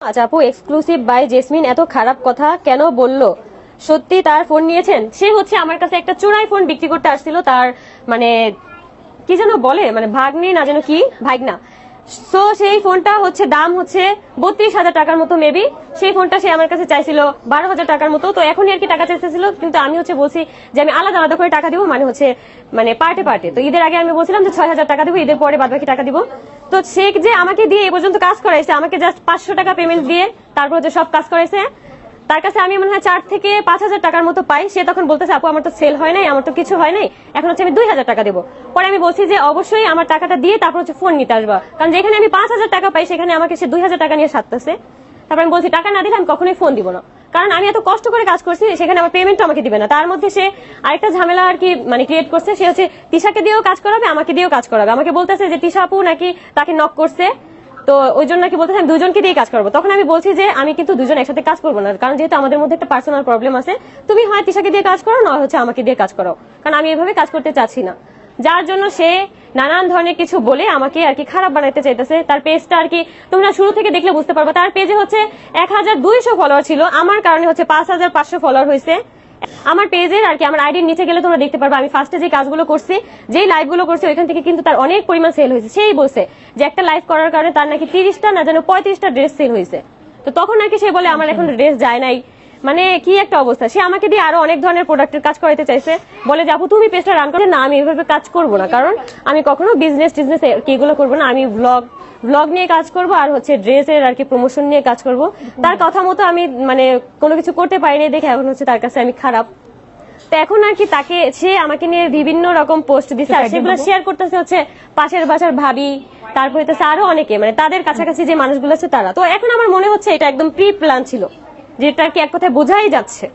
আচ্ছা আপু, exclusive by jasmine এত খারাপ কথা কেন বললো? সত্যি তার ফোন নিয়েছেন? সে হচ্ছে আমার কাছে একটা চোরাই ফোন বিক্রি করতে আসছিল, তার মানে কি যেন বলে, মানে ভাগ্নি না যেন কি ভাগনা। সো সেই ফোনটা হচ্ছে দাম হচ্ছে 32,000 টাকার মতো মেবি। সেই ফোনটা সে আমার কাছে চাইছিল 12,000 টাকার মতো। তো এখনই আর কি টাকা চাইছিল, কিন্তু আমি হচ্ছে বলছি যে আমি আলাদা আলাদা করে টাকা দিব, মানে হচ্ছে মানে পার্টে পার্টে। তো ঈদের আগে আমি বলছিলাম যে 6,000 টাকা দিব, ঈদের পরে বাদ বাকি টাকা দিব। তো সে যে আমাকে দিয়ে এ পর্যন্ত কাজ করাইছে, আমাকে জাস্ট 500 টাকা পেমেন্ট দিয়ে তারপর হচ্ছে সব কাজ করাইছে। তার কাছে আমি মনে হয় 4 থেকে 5,000 টাকার মতো পাই। সে তখন বলতেছে আপু আমার তো সেল হয় নাই, আমার তো কিছু হয় নাই, এখন হচ্ছে আমি 2,000 টাকা দেবো। পরে আমি বলছি যে অবশ্যই আমার টাকাটা দিয়ে তারপর হচ্ছে ফোন নিতে আসবা, কারণ যেখানে আমি 5,000 টাকা পাই সেখানে আমাকে সে 2,000 টাকা নিয়ে সারতেছে। তারপর আমি বলছি টাকা না দিলে আমি কখনোই ফোন দিব না, কারণ আমি এত কষ্ট করে কাজ করছি, সেখানে আমার পেমেন্ট আমাকে দিবে না। তার মধ্যে সে আরেকটা ঝামেলা আর কি মানে ক্রিয়েট করছে। সে হচ্ছে তিশাকে দিয়েও কাজ করাবে, আমাকে দিয়েও কাজ করাবে। আমাকে বলতেছে যে তিশা আপু নাকি তাকে নক করছে, তো ওই জন্য নাকি বলতেছে আমি দুজনকে দিয়ে কাজ করবো। তখন আমি বলছি যে আমি কিন্তু দুজন একসাথে কাজ করবো না, কারণ যেহেতু আমাদের মধ্যে একটা পার্সোনাল প্রবলেম আছে। তুমি হয় তিশাকে দিয়ে কাজ করো, না হচ্ছে আমাকে দিয়ে কাজ করো, কারণ আমি এভাবে কাজ করতে চাচ্ছি না। যার জন্য সে নানান ধরনের কিছু বলে আমাকে আর কি খারাপ বানাইতে চাইতেছে। তার পেজটা আর কি তোমরা শুরু থেকে দেখলে বুঝতে পারবে। তার পেজে হচ্ছে 1,200 ফলোয়ার ছিল, আমার কারণে হচ্ছে 5,500 ফলোয়ার হয়েছে। আমার পেজের আর কি আমার আইডির নিচে গেলে তোমরা দেখতে পারবে আমি ফার্স্টে যে কাজগুলো করছি, যেই লাইভ গুলো করছি, ওইখান থেকে কিন্তু তার অনেক পরিমাণ সেল হয়েছে। সেই বলছে যে একটা লাইভ করার কারণে তার নাকি 30টা না যেন 35টা ড্রেস সেল হয়েছে। তো তখন আর কি সে বলে আমার এখন ড্রেস যায় নাই, মানে কি একটা অবস্থা। সে আমাকে দিয়ে আরো অনেক ধরনের প্রোডাক্টের কাজ করাইতে চাইছে, বলে যে আপু তুমি পেজটা রান করলে না, আমি এভাবে কাজ করবো না, কারণ আমি কখনো বিজনেস টিজনেস এগুলো করবো না, আমি ব্লগ নিয়ে কাজ করব আর হচ্ছে ড্রেসের আর কি প্রমোশন নিয়ে কাজ করব। তার কথা মতো আমি মানে কোনো কিছু করতে পারিনি দেখে এখন হচ্ছে তার কাছে আমি খারাপ। তো এখন আর কি তাকে সে আমাকে নিয়ে বিভিন্ন রকম পোস্ট দিচ্ছে, আর সেগুলো শেয়ার করতেছে হচ্ছে পাশের বাসার ভাবি, তারপরে আরো অনেকে, মানে তাদের কাছাকাছি যে মানুষগুলো আছে তারা। তো এখন আমার মনে হচ্ছে এটা একদম প্রি প্ল্যান ছিল, যেটা আর কি এক কথায় বোঝাই যাচ্ছে।